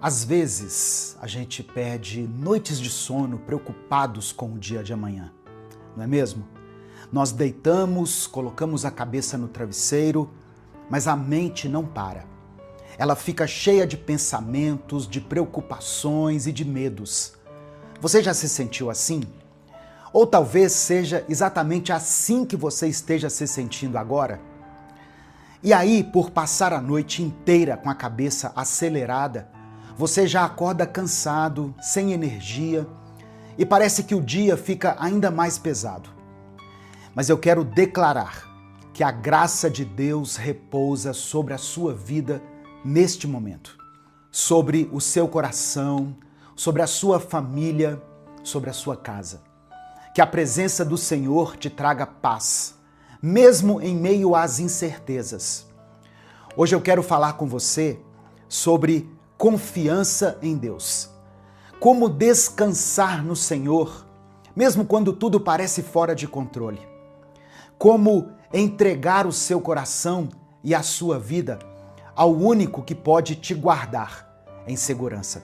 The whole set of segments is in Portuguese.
Às vezes, a gente perde noites de sono preocupados com o dia de amanhã, não é mesmo? Nós deitamos, colocamos a cabeça no travesseiro, mas a mente não para. Ela fica cheia de pensamentos, de preocupações e de medos. Você já se sentiu assim? Ou talvez seja exatamente assim que você esteja se sentindo agora? E aí, por passar a noite inteira com a cabeça acelerada, você já acorda cansado, sem energia e parece que o dia fica ainda mais pesado. Mas eu quero declarar que a graça de Deus repousa sobre a sua vida neste momento, sobre o seu coração, sobre a sua família, sobre a sua casa. Que a presença do Senhor te traga paz, mesmo em meio às incertezas. Hoje eu quero falar com você sobre confiança em Deus. Como descansar no Senhor, mesmo quando tudo parece fora de controle. Como entregar o seu coração e a sua vida ao único que pode te guardar em segurança.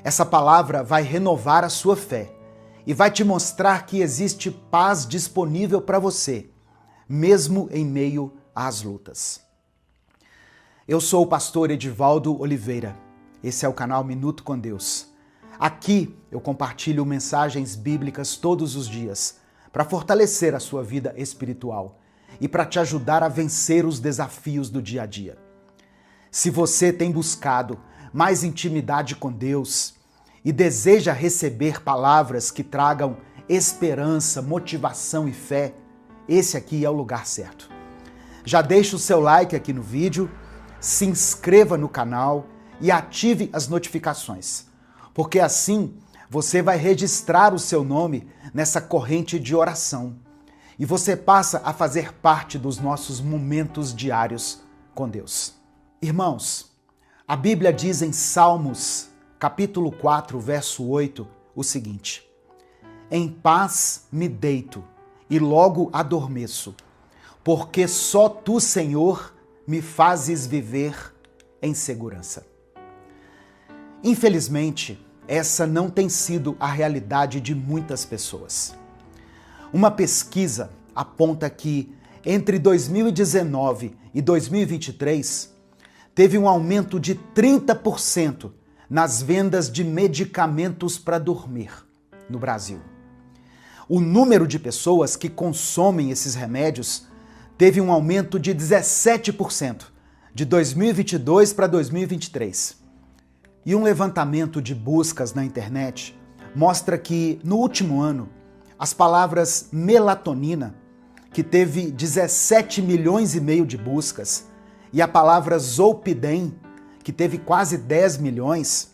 Essa palavra vai renovar a sua fé e vai te mostrar que existe paz disponível para você, mesmo em meio às lutas. Eu sou o pastor Edivaldo Oliveira. Esse é o canal Minuto com Deus. Aqui eu compartilho mensagens bíblicas todos os dias para fortalecer a sua vida espiritual e para te ajudar a vencer os desafios do dia a dia. Se você tem buscado mais intimidade com Deus e deseja receber palavras que tragam esperança, motivação e fé, esse aqui é o lugar certo. Já deixa o seu like aqui no vídeo, se inscreva no canal e ative as notificações, porque assim você vai registrar o seu nome nessa corrente de oração e você passa a fazer parte dos nossos momentos diários com Deus. Irmãos, a Bíblia diz em Salmos, capítulo 4, verso 8, o seguinte: Em paz me deito e logo adormeço, porque só tu, Senhor, me fazes viver em segurança. Infelizmente, essa não tem sido a realidade de muitas pessoas. Uma pesquisa aponta que entre 2019 e 2023 teve um aumento de 30% nas vendas de medicamentos para dormir no Brasil. O número de pessoas que consomem esses remédios teve um aumento de 17% de 2022 para 2023. E um levantamento de buscas na internet mostra que, no último ano, as palavras melatonina, que teve 17 milhões e meio de buscas, e a palavra zolpidem, que teve quase 10 milhões,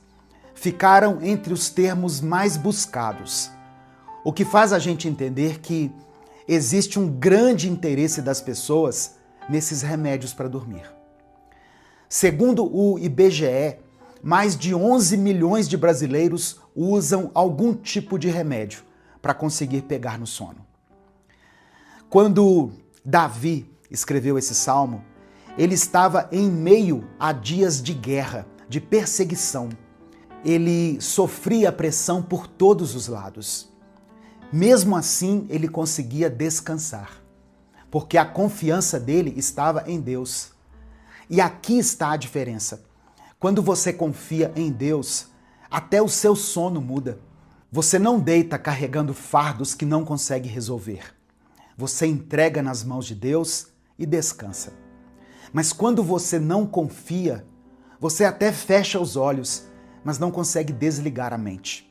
ficaram entre os termos mais buscados. O que faz a gente entender que existe um grande interesse das pessoas nesses remédios para dormir. Segundo o IBGE, mais de 11 milhões de brasileiros usam algum tipo de remédio para conseguir pegar no sono. Quando Davi escreveu esse salmo, ele estava em meio a dias de guerra, de perseguição. Ele sofria pressão por todos os lados. Mesmo assim, ele conseguia descansar, porque a confiança dele estava em Deus. E aqui está a diferença. Quando você confia em Deus, até o seu sono muda. Você não deita carregando fardos que não consegue resolver. Você entrega nas mãos de Deus e descansa. Mas quando você não confia, você até fecha os olhos, mas não consegue desligar a mente.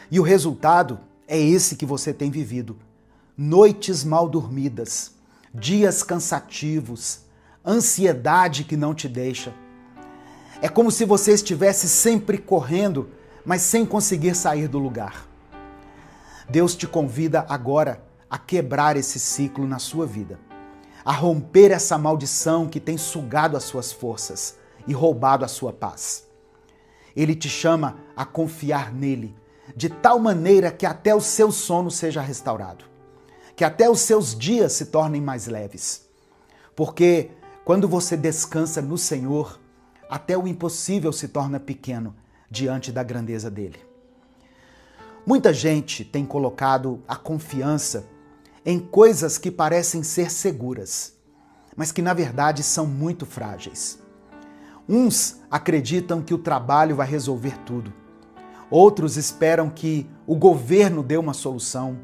E o resultado é esse que você tem vivido. Noites mal dormidas, dias cansativos, ansiedade que não te deixa. É como se você estivesse sempre correndo, mas sem conseguir sair do lugar. Deus te convida agora a quebrar esse ciclo na sua vida, a romper essa maldição que tem sugado as suas forças e roubado a sua paz. Ele te chama a confiar nele, de tal maneira que até o seu sono seja restaurado, que até os seus dias se tornem mais leves. Porque quando você descansa no Senhor, até o impossível se torna pequeno diante da grandeza dele. Muita gente tem colocado a confiança em coisas que parecem ser seguras, mas que na verdade são muito frágeis. Uns acreditam que o trabalho vai resolver tudo. Outros esperam que o governo dê uma solução.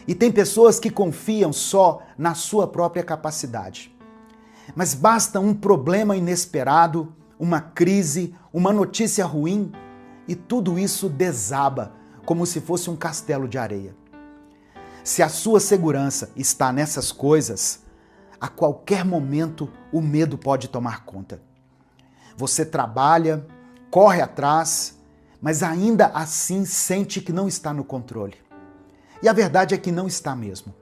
E tem pessoas que confiam só na sua própria capacidade. Mas basta um problema inesperado, uma crise, uma notícia ruim e tudo isso desaba como se fosse um castelo de areia. Se a sua segurança está nessas coisas, a qualquer momento o medo pode tomar conta. Você trabalha, corre atrás, mas ainda assim sente que não está no controle. E a verdade é que não está mesmo.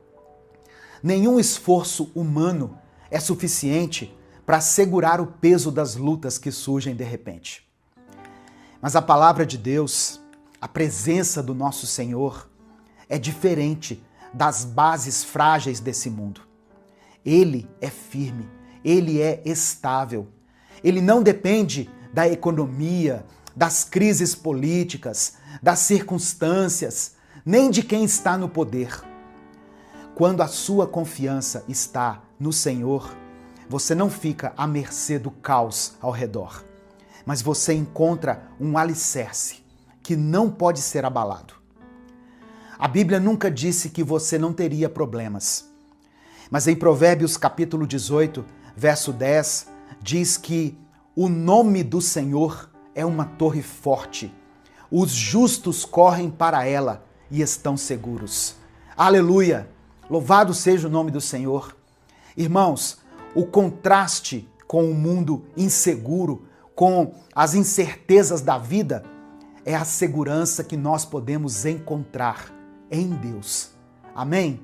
Nenhum esforço humano é suficiente para segurar o peso das lutas que surgem de repente. Mas a palavra de Deus, a presença do nosso Senhor, é diferente das bases frágeis desse mundo. Ele é firme, ele é estável. Ele não depende da economia, das crises políticas, das circunstâncias, nem de quem está no poder. Quando a sua confiança está no Senhor, você não fica à mercê do caos ao redor, mas você encontra um alicerce que não pode ser abalado. A Bíblia nunca disse que você não teria problemas, mas em Provérbios capítulo 18, verso 10, diz que o nome do Senhor é uma torre forte. Os justos correm para ela e estão seguros. Aleluia! Louvado seja o nome do Senhor. Irmãos, o contraste com o mundo inseguro, com as incertezas da vida, é a segurança que nós podemos encontrar em Deus. Amém?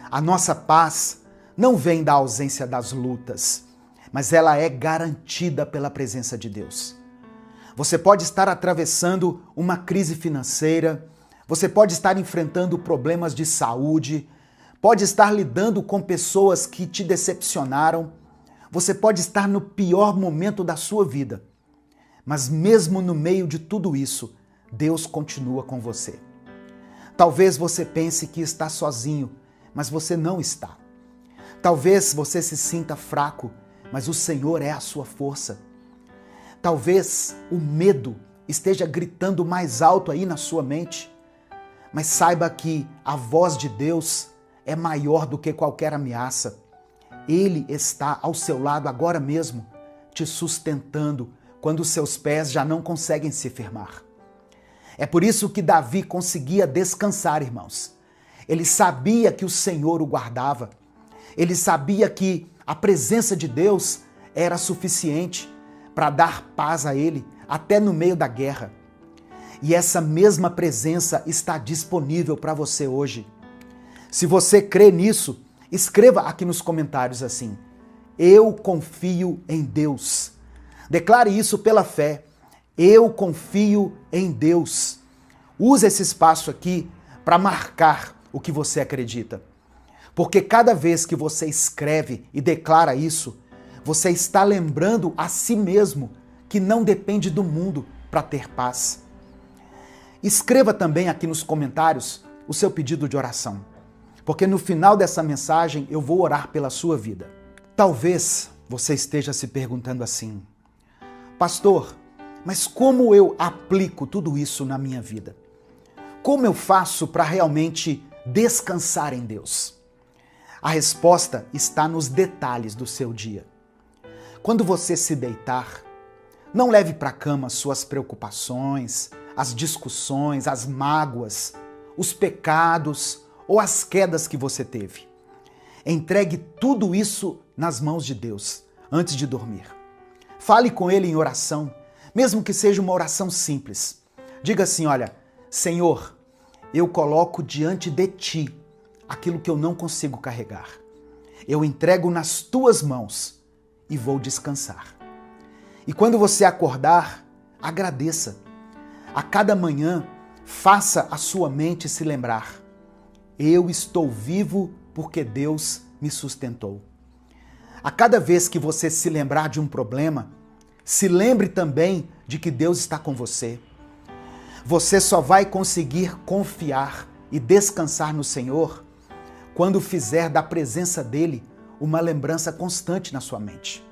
A nossa paz não vem da ausência das lutas, mas ela é garantida pela presença de Deus. Você pode estar atravessando uma crise financeira, você pode estar enfrentando problemas de saúde, pode estar lidando com pessoas que te decepcionaram, você pode estar no pior momento da sua vida, mas mesmo no meio de tudo isso, Deus continua com você. Talvez você pense que está sozinho, mas você não está. Talvez você se sinta fraco, mas o Senhor é a sua força. Talvez o medo esteja gritando mais alto aí na sua mente, mas saiba que a voz de Deus é maior do que qualquer ameaça. Ele está ao seu lado agora mesmo, te sustentando quando os seus pés já não conseguem se firmar. É por isso que Davi conseguia descansar, irmãos. Ele sabia que o Senhor o guardava. Ele sabia que a presença de Deus era suficiente para dar paz a ele, até no meio da guerra. E essa mesma presença está disponível para você hoje. Se você crê nisso, escreva aqui nos comentários assim: eu confio em Deus. Declare isso pela fé. Eu confio em Deus. Use esse espaço aqui para marcar o que você acredita. Porque cada vez que você escreve e declara isso, você está lembrando a si mesmo que não depende do mundo para ter paz. Escreva também aqui nos comentários o seu pedido de oração, porque no final dessa mensagem eu vou orar pela sua vida. Talvez você esteja se perguntando assim: pastor, mas como eu aplico tudo isso na minha vida? Como eu faço para realmente descansar em Deus? A resposta está nos detalhes do seu dia. Quando você se deitar, não leve para a cama suas preocupações, as discussões, as mágoas, os pecados ou as quedas que você teve. Entregue tudo isso nas mãos de Deus antes de dormir. Fale com Ele em oração, mesmo que seja uma oração simples. Diga assim: olha, Senhor, eu coloco diante de Ti aquilo que eu não consigo carregar. Eu entrego nas Tuas mãos e vou descansar. E quando você acordar, agradeça. A cada manhã, faça a sua mente se lembrar: eu estou vivo porque Deus me sustentou. A cada vez que você se lembrar de um problema, se lembre também de que Deus está com você. Você só vai conseguir confiar e descansar no Senhor quando fizer da presença dele uma lembrança constante na sua mente.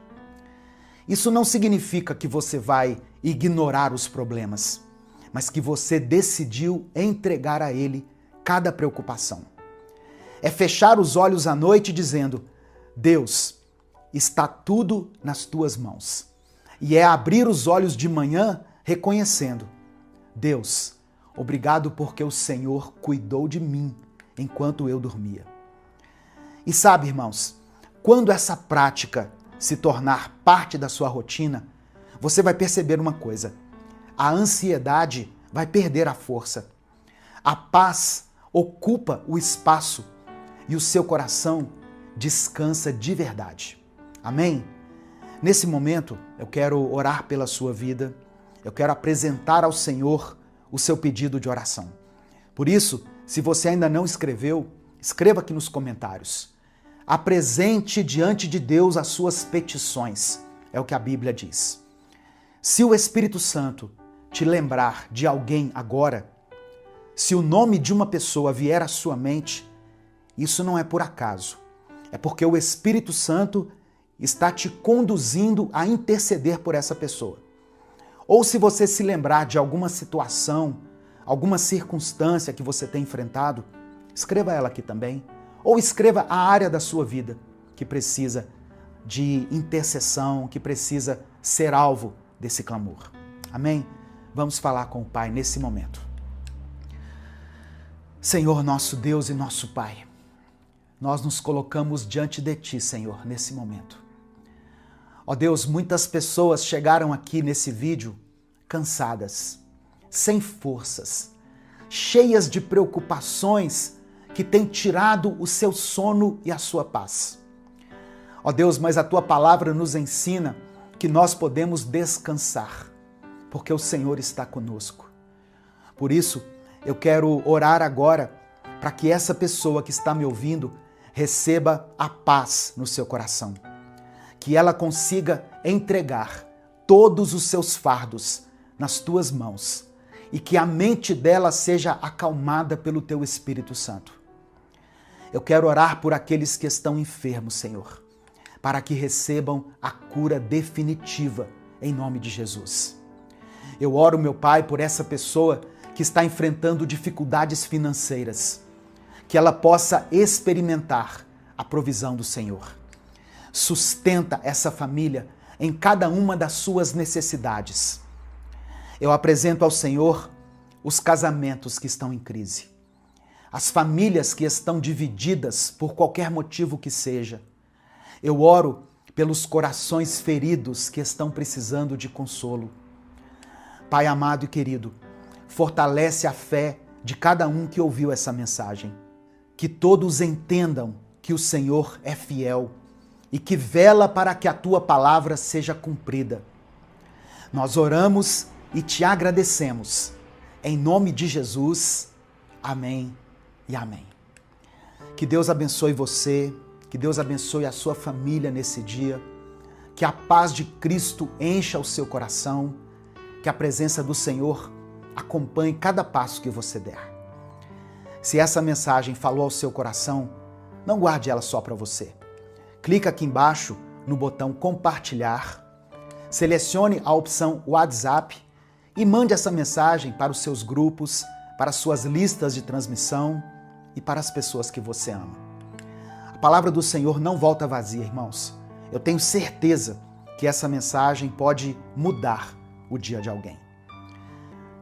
Isso não significa que você vai ignorar os problemas, mas que você decidiu entregar a ele cada preocupação. É fechar os olhos à noite dizendo: Deus, está tudo nas tuas mãos. E é abrir os olhos de manhã reconhecendo: Deus, obrigado porque o Senhor cuidou de mim enquanto eu dormia. E sabe, irmãos, quando essa prática se tornar parte da sua rotina, você vai perceber uma coisa: a ansiedade vai perder a força, a paz ocupa o espaço e o seu coração descansa de verdade. Amém? Nesse momento, eu quero orar pela sua vida, eu quero apresentar ao Senhor o seu pedido de oração. Por isso, se você ainda não escreveu, escreva aqui nos comentários. Apresente diante de Deus as suas petições, é o que a Bíblia diz. Se o Espírito Santo te lembrar de alguém agora, se o nome de uma pessoa vier à sua mente, isso não é por acaso. É porque o Espírito Santo está te conduzindo a interceder por essa pessoa. Ou se você se lembrar de alguma situação, alguma circunstância que você tem enfrentado, escreva ela aqui também. Ou escreva a área da sua vida que precisa de intercessão, que precisa ser alvo desse clamor. Amém? Vamos falar com o Pai nesse momento. Senhor, nosso Deus e nosso Pai, nós nos colocamos diante de Ti, Senhor, nesse momento. Ó Deus, muitas pessoas chegaram aqui nesse vídeo cansadas, sem forças, cheias de preocupações que têm tirado o seu sono e a sua paz. Ó Deus, mas a Tua palavra nos ensina que nós podemos descansar, porque o Senhor está conosco. Por isso, eu quero orar agora para que essa pessoa que está me ouvindo receba a paz no seu coração, que ela consiga entregar todos os seus fardos nas Tuas mãos e que a mente dela seja acalmada pelo Teu Espírito Santo. Eu quero orar por aqueles que estão enfermos, Senhor, para que recebam a cura definitiva em nome de Jesus. Eu oro, meu Pai, por essa pessoa que está enfrentando dificuldades financeiras, que ela possa experimentar a provisão do Senhor. Sustenta essa família em cada uma das suas necessidades. Eu apresento ao Senhor os casamentos que estão em crise, as famílias que estão divididas por qualquer motivo que seja. Eu oro pelos corações feridos que estão precisando de consolo. Pai amado e querido, fortalece a fé de cada um que ouviu essa mensagem. Que todos entendam que o Senhor é fiel e que vela para que a Tua palavra seja cumprida. Nós oramos e Te agradecemos. Em nome de Jesus, amém e amém. Que Deus abençoe você, que Deus abençoe a sua família nesse dia, que a paz de Cristo encha o seu coração, que a presença do Senhor acompanhe cada passo que você der. Se essa mensagem falou ao seu coração, não guarde ela só para você. Clica aqui embaixo no botão compartilhar, selecione a opção WhatsApp e mande essa mensagem para os seus grupos, para as suas listas de transmissão e para as pessoas que você ama. A palavra do Senhor não volta vazia, irmãos. Eu tenho certeza que essa mensagem pode mudar o dia de alguém.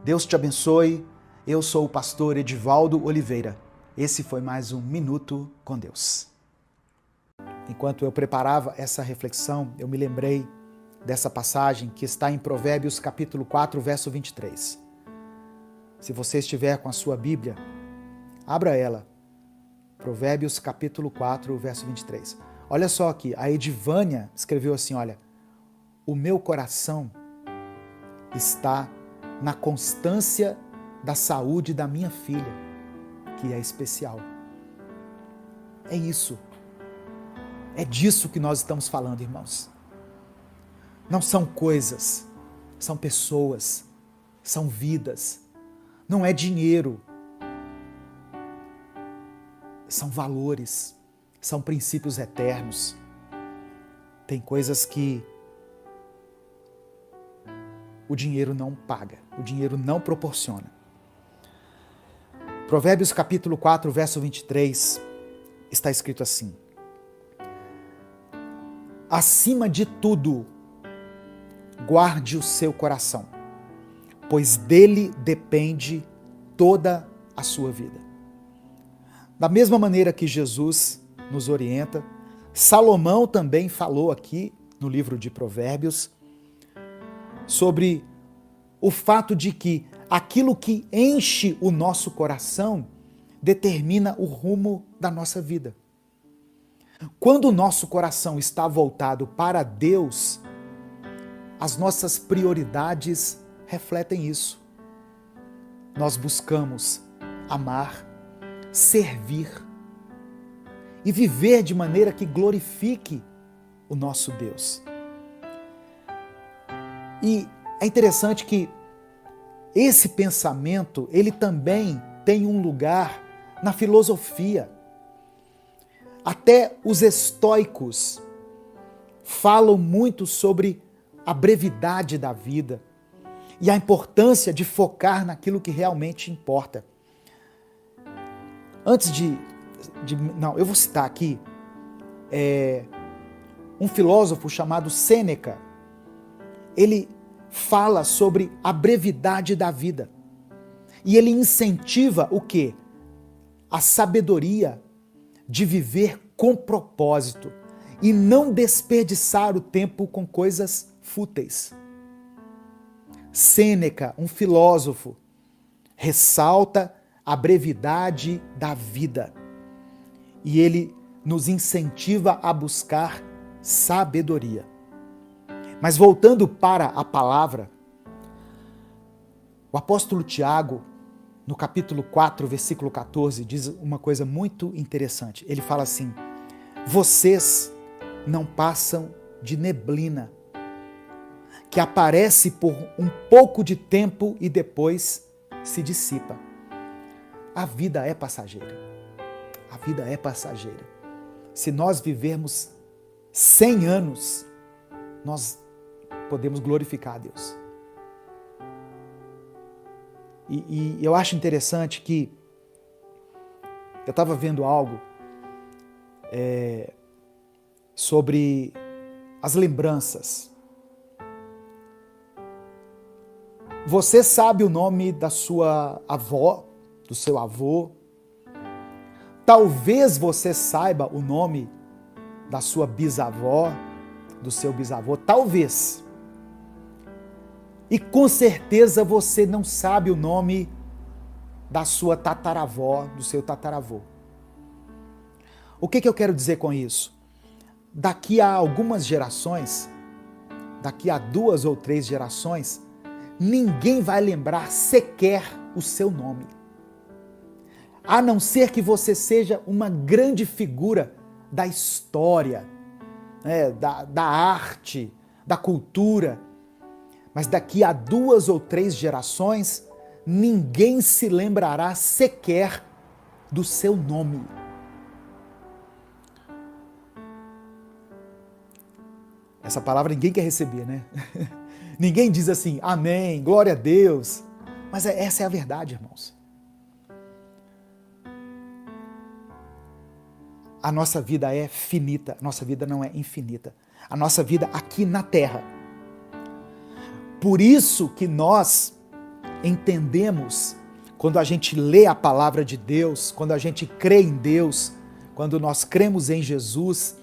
Deus te abençoe. Eu sou o pastor Edivaldo Oliveira. Esse foi mais um Minuto com Deus. Enquanto eu preparava essa reflexão, eu me lembrei dessa passagem que está em Provérbios capítulo 4, verso 23. Se você estiver com a sua Bíblia, abra ela. Provérbios capítulo 4, verso 23. Olha só aqui, a Edivânia escreveu assim, olha: o meu coração está na constância da saúde da minha filha, que é especial. É isso. É disso que nós estamos falando, irmãos. não são coisas, são pessoas, são vidas, não é dinheiro, são valores, são princípios eternos. Tem coisas que o dinheiro não paga, o dinheiro não proporciona. Provérbios capítulo 4, verso 23, está escrito assim: acima de tudo, guarde o seu coração, pois dele depende toda a sua vida. Da mesma maneira que Jesus nos orienta, Salomão também falou aqui no livro de Provérbios sobre o fato de que aquilo que enche o nosso coração determina o rumo da nossa vida. Quando o nosso coração está voltado para Deus, as nossas prioridades refletem isso. Nós buscamos amar, servir e viver de maneira que glorifique o nosso Deus. E é interessante que esse pensamento, ele também tem um lugar na filosofia. Até os estoicos falam muito sobre a brevidade da vida e a importância de focar naquilo que realmente importa. Eu vou citar aqui um filósofo chamado Sêneca. Ele fala sobre a brevidade da vida e ele incentiva o quê? A sabedoria de viver com propósito e não desperdiçar o tempo com coisas fúteis. Sêneca, um filósofo, ressalta a brevidade da vida e ele nos incentiva a buscar sabedoria. Mas voltando para a palavra, o apóstolo Tiago, no capítulo 4, versículo 14, diz uma coisa muito interessante. Ele fala assim: vocês não passam de neblina, que aparece por um pouco de tempo e depois se dissipa. A vida é passageira. A vida é passageira. Se nós vivermos 100 anos, nós podemos glorificar a Deus. E eu acho interessante que eu estava vendo algo sobre as lembranças. Você sabe o nome da sua avó, do seu avô? Talvez você saiba o nome da sua bisavó, do seu bisavô, talvez. E com certeza você não sabe o nome da sua tataravó, do seu tataravô. O que eu quero dizer com isso? Daqui a algumas gerações, daqui a 2 ou 3 gerações, ninguém vai lembrar sequer o seu nome. A não ser que você seja uma grande figura da história, da arte, da cultura. Mas daqui a 2 ou 3 gerações, ninguém se lembrará sequer do seu nome. Essa palavra ninguém quer receber, né? Ninguém diz assim, amém, glória a Deus. Mas essa é a verdade, irmãos. A nossa vida é finita, a nossa vida não é infinita. A nossa vida aqui na terra. Por isso que nós entendemos, quando a gente lê a palavra de Deus, quando a gente crê em Deus, quando nós cremos em Jesus,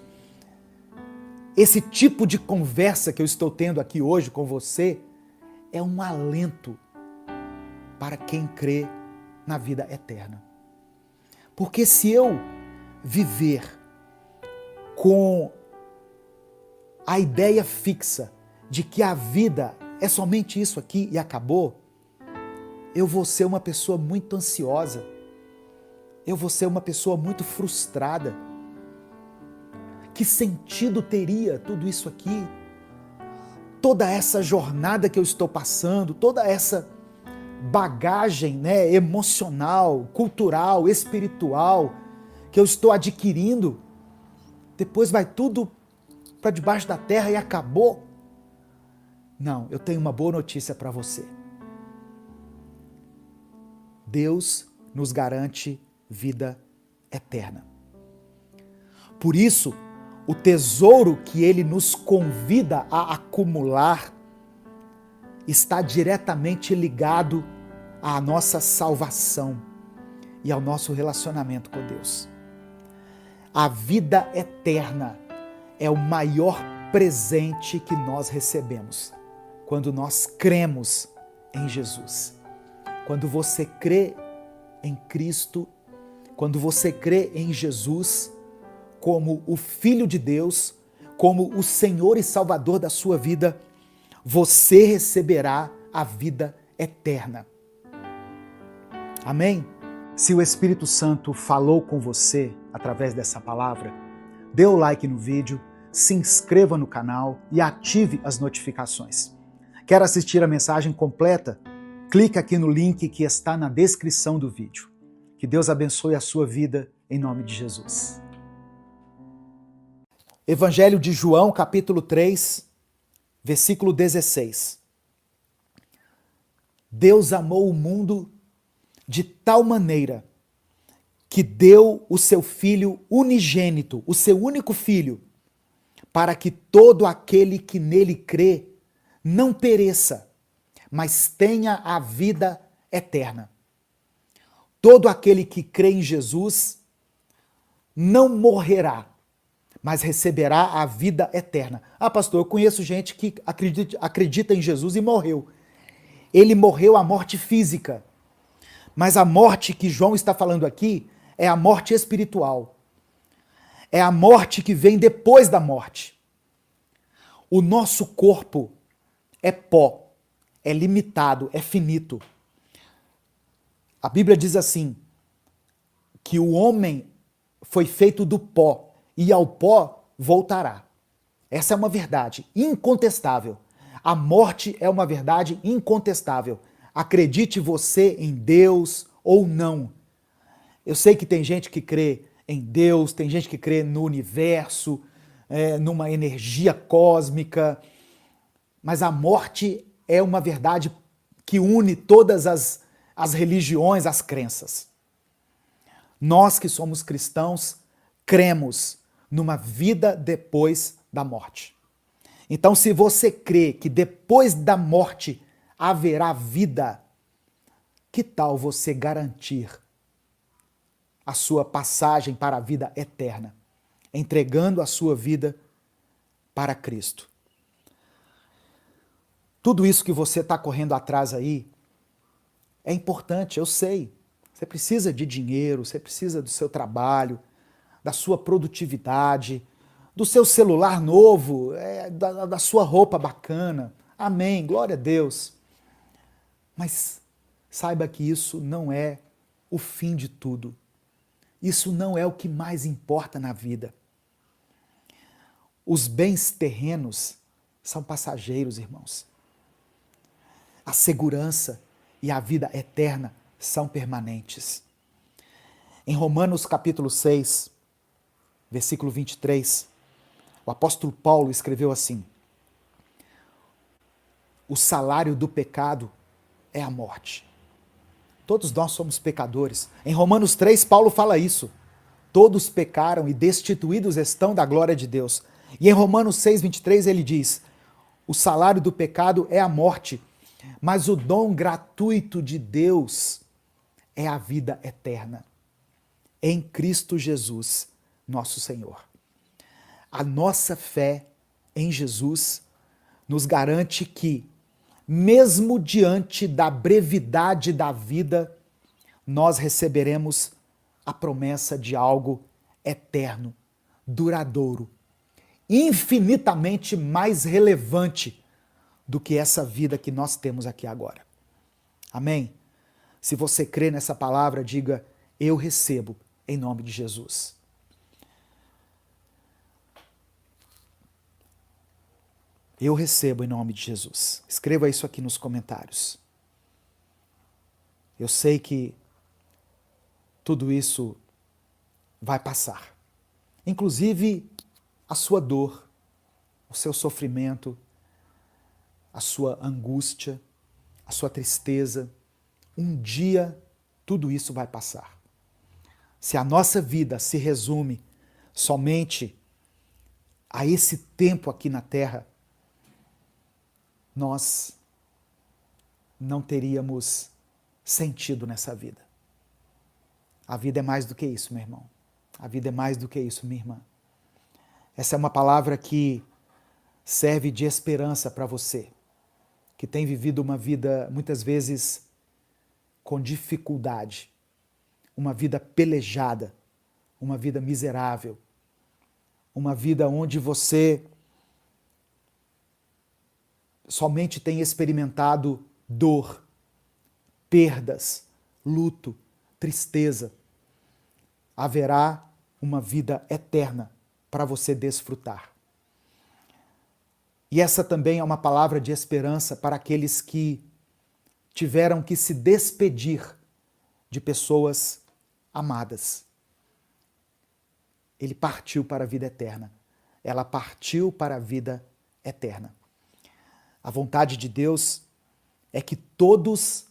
esse tipo de conversa que eu estou tendo aqui hoje com você é um alento para quem crê na vida eterna. Porque se eu viver com a ideia fixa de que a vida é somente isso aqui e acabou, eu vou ser uma pessoa muito ansiosa, eu vou ser uma pessoa muito frustrada. Que sentido teria tudo isso aqui? toda essa jornada que eu estou passando, toda essa bagagem, né, emocional, cultural, espiritual que eu estou adquirindo, depois vai tudo para debaixo da terra e acabou? Não, eu tenho uma boa notícia para você. Deus nos garante vida eterna. Por isso, o tesouro que Ele nos convida a acumular está diretamente ligado à nossa salvação e ao nosso relacionamento com Deus. A vida eterna é o maior presente que nós recebemos quando nós cremos em Jesus. Quando você crê em Cristo, quando você crê em Jesus como o Filho de Deus, como o Senhor e Salvador da sua vida, você receberá a vida eterna. Amém? Se o Espírito Santo falou com você através dessa palavra, dê o like no vídeo, se inscreva no canal e ative as notificações. Quer assistir a mensagem completa? Clique aqui no link que está na descrição do vídeo. Que Deus abençoe a sua vida em nome de Jesus. Evangelho de João, capítulo 3, versículo 16. Deus amou o mundo de tal maneira que deu o seu Filho unigênito, o seu único Filho, para que todo aquele que nele crê não pereça, mas tenha a vida eterna. Todo aquele que crê em Jesus não morrerá, mas receberá a vida eterna. Ah, pastor, eu conheço gente que acredita em Jesus e morreu. Ele morreu a morte física, mas a morte que João está falando aqui é a morte espiritual. É a morte que vem depois da morte. O nosso corpo é pó, é limitado, é finito. A Bíblia diz assim, que o homem foi feito do pó e ao pó voltará. Essa é uma verdade incontestável. A morte é uma verdade incontestável. Acredite você em Deus ou não. Eu sei que tem gente que crê em Deus, tem gente que crê no universo, numa energia cósmica, mas a morte é uma verdade que une todas as religiões, as crenças. Nós que somos cristãos, cremos numa vida depois da morte. Então, se você crê que depois da morte haverá vida, que tal você garantir a sua passagem para a vida eterna, entregando a sua vida para Cristo? Tudo isso que você está correndo atrás aí é importante, eu sei. Você precisa de dinheiro, você precisa do seu trabalho, da sua produtividade, do seu celular novo, da sua roupa bacana. Amém, glória a Deus. Mas saiba que isso não é o fim de tudo. Isso não é o que mais importa na vida. Os bens terrenos são passageiros, irmãos. A segurança e a vida eterna são permanentes. Em Romanos capítulo 6, versículo 23, o apóstolo Paulo escreveu assim: o salário do pecado é a morte. Todos nós somos pecadores. Em Romanos 3, Paulo fala isso. Todos pecaram e destituídos estão da glória de Deus. E em Romanos 6, 23, ele diz: o salário do pecado é a morte, mas o dom gratuito de Deus é a vida eterna, em Cristo Jesus, nosso Senhor. A nossa fé em Jesus nos garante que, mesmo diante da brevidade da vida, nós receberemos a promessa de algo eterno, duradouro, infinitamente mais relevante do que essa vida que nós temos aqui agora. Amém? Se você crê nessa palavra, diga: eu recebo, em nome de Jesus. Eu recebo em nome de Jesus. Escreva isso aqui nos comentários. Eu sei que tudo isso vai passar. Inclusive a sua dor, o seu sofrimento, a sua angústia, a sua tristeza. Um dia tudo isso vai passar. Se a nossa vida se resume somente a esse tempo aqui na Terra, nós não teríamos sentido nessa vida. A vida é mais do que isso, meu irmão. A vida é mais do que isso, minha irmã. Essa é uma palavra que serve de esperança para você, que tem vivido uma vida, muitas vezes, com dificuldade, uma vida pelejada, uma vida miserável, uma vida onde você somente tem experimentado dor, perdas, luto, tristeza. Haverá uma vida eterna para você desfrutar. E essa também é uma palavra de esperança para aqueles que tiveram que se despedir de pessoas amadas. Ele partiu para a vida eterna. Ela partiu para a vida eterna. A vontade de Deus é que todos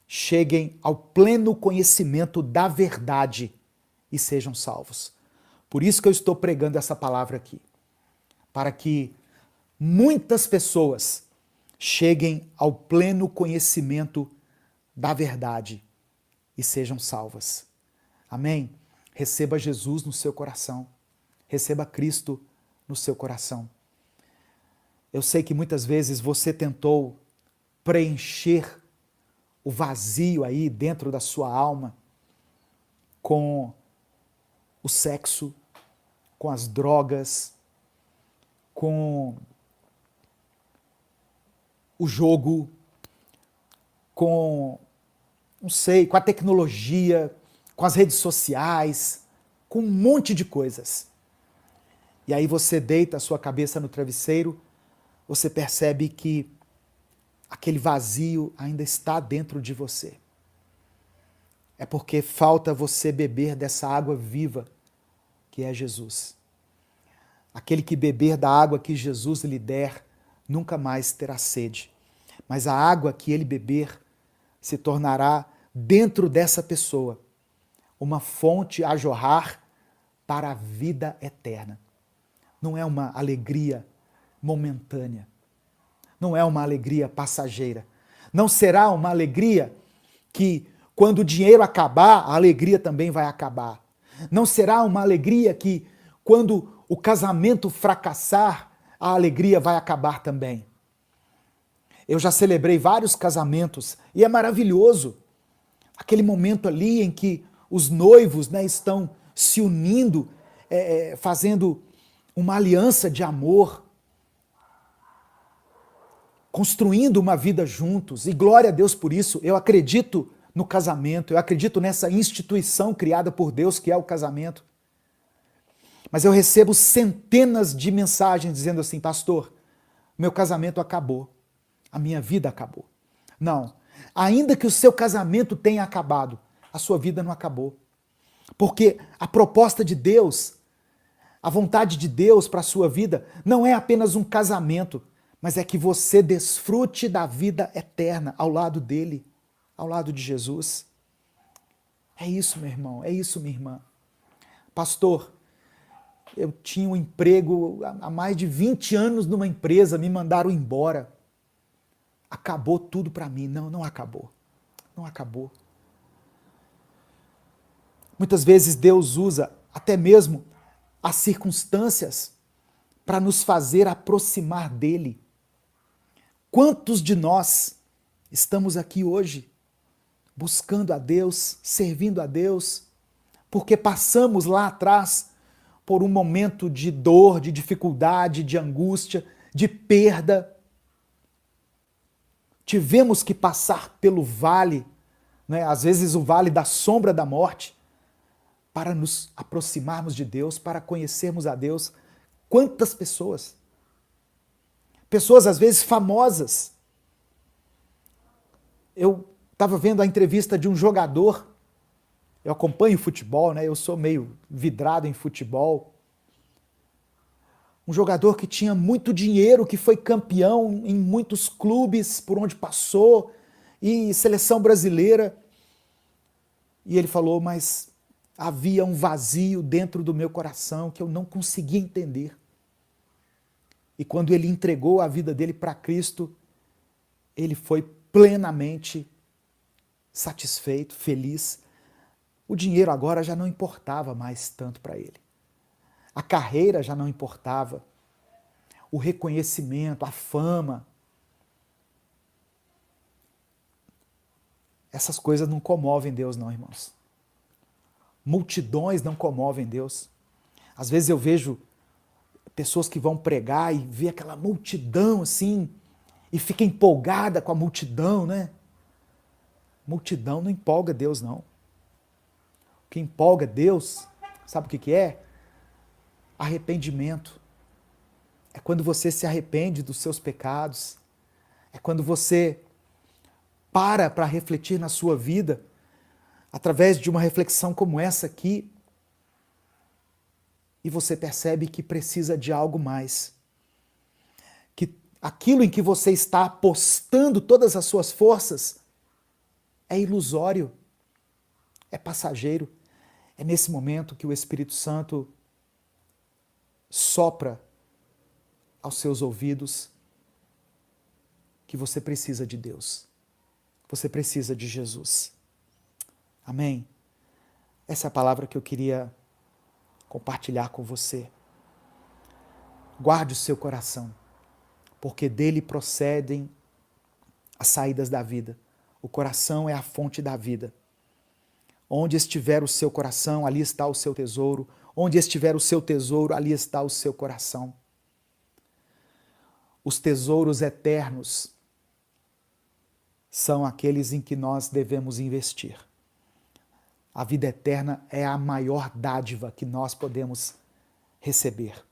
cheguem ao pleno conhecimento da verdade e sejam salvos. Por isso que eu estou pregando essa palavra aqui. Para que muitas pessoas cheguem ao pleno conhecimento da verdade e sejam salvas. Amém? Receba Jesus no seu coração. Receba Cristo no seu coração. Eu sei que muitas vezes você tentou preencher o vazio aí dentro da sua alma com o sexo, com as drogas, com o jogo, com, não sei, com a tecnologia, com as redes sociais, com um monte de coisas. E aí você deita a sua cabeça no travesseiro, você percebe que aquele vazio ainda está dentro de você. É porque falta você beber dessa água viva que é Jesus. Aquele que beber da água que Jesus lhe der, nunca mais terá sede. Mas a água que ele beber se tornará dentro dessa pessoa uma fonte a jorrar para a vida eterna. Não é uma alegria momentânea. Não é uma alegria passageira. Não será uma alegria que, quando o dinheiro acabar, a alegria também vai acabar. Não será uma alegria que, quando o casamento fracassar, a alegria vai acabar também. Eu já celebrei vários casamentos e é maravilhoso. Aquele momento ali em que os noivos, né, estão se unindo, fazendo uma aliança de amor, construindo uma vida juntos, e glória a Deus por isso. Eu acredito no casamento, eu acredito nessa instituição criada por Deus que é o casamento. Mas eu recebo centenas de mensagens dizendo assim: pastor, meu casamento acabou, a minha vida acabou. Não, ainda que o seu casamento tenha acabado, a sua vida não acabou. Porque a proposta de Deus, a vontade de Deus para a sua vida não é apenas um casamento, mas é que você desfrute da vida eterna ao lado dele, ao lado de Jesus. É isso, meu irmão, é isso, minha irmã. Pastor, eu tinha um emprego há mais de 20 anos numa empresa, me mandaram embora. Acabou tudo para mim. Não, não acabou. Não acabou. Muitas vezes Deus usa até mesmo as circunstâncias para nos fazer aproximar dele. Quantos de nós estamos aqui hoje buscando a Deus, servindo a Deus, porque passamos lá atrás por um momento de dor, de dificuldade, de angústia, de perda. Tivemos que passar pelo vale, né? Às vezes o vale da sombra da morte, para nos aproximarmos de Deus, para conhecermos a Deus. Quantas pessoas? pessoas às vezes famosas. Eu estava vendo a entrevista de um jogador, eu acompanho futebol, né? Eu sou meio vidrado em futebol. Um jogador que tinha muito dinheiro, que foi campeão em muitos clubes por onde passou, e seleção brasileira. E ele falou, mas havia um vazio dentro do meu coração que eu não conseguia entender. E quando ele entregou a vida dele para Cristo, ele foi plenamente satisfeito, feliz. O dinheiro agora já não importava mais tanto para ele. A carreira já não importava. O reconhecimento, a fama. Essas coisas não comovem Deus não, irmãos. Multidões não comovem Deus. Às vezes eu vejo pessoas que vão pregar e vê aquela multidão assim, e fica empolgada com a multidão, né? Multidão não empolga Deus, não. O que empolga Deus, sabe o que é? Arrependimento. É quando você se arrepende dos seus pecados. É quando você para refletir na sua vida, através de uma reflexão como essa aqui, e você percebe que precisa de algo mais. Que aquilo em que você está apostando todas as suas forças é ilusório, é passageiro. É nesse momento que o Espírito Santo sopra aos seus ouvidos que você precisa de Deus. Você precisa de Jesus. Amém? Essa é a palavra que eu queria compartilhar com você. Guarde o seu coração, porque dele procedem as saídas da vida. O coração é a fonte da vida. Onde estiver o seu coração, ali está o seu tesouro. Onde estiver o seu tesouro, ali está o seu coração. Os tesouros eternos são aqueles em que nós devemos investir. A vida eterna é a maior dádiva que nós podemos receber.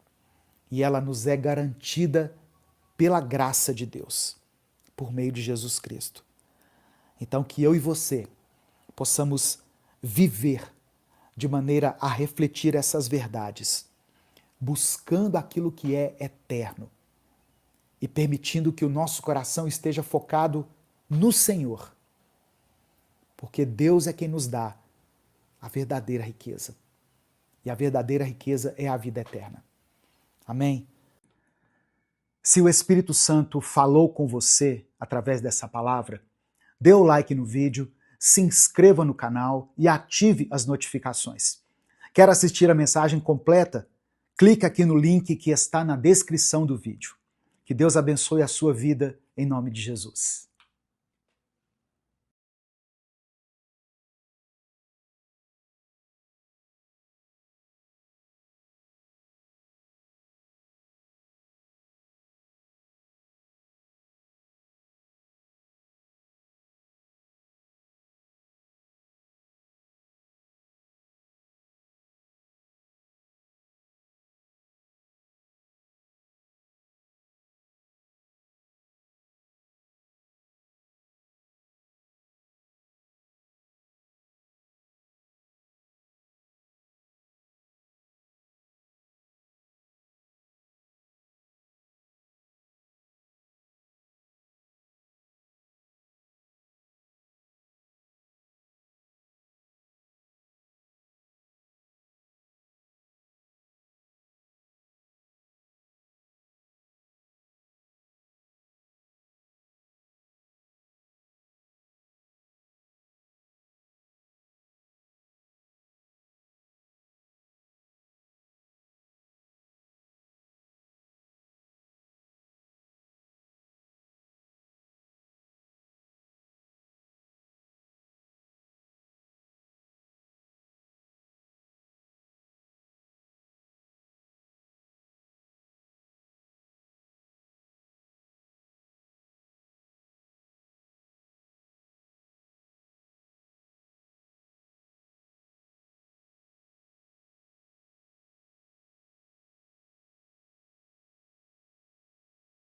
E ela nos é garantida pela graça de Deus, por meio de Jesus Cristo. Então, que eu e você possamos viver de maneira a refletir essas verdades, buscando aquilo que é eterno e permitindo que o nosso coração esteja focado no Senhor, porque Deus é quem nos dá a verdadeira riqueza. E a verdadeira riqueza é a vida eterna. Amém? Se o Espírito Santo falou com você através dessa palavra, dê o like no vídeo, se inscreva no canal e ative as notificações. Quer assistir a mensagem completa? Clique aqui no link que está na descrição do vídeo. Que Deus abençoe a sua vida em nome de Jesus.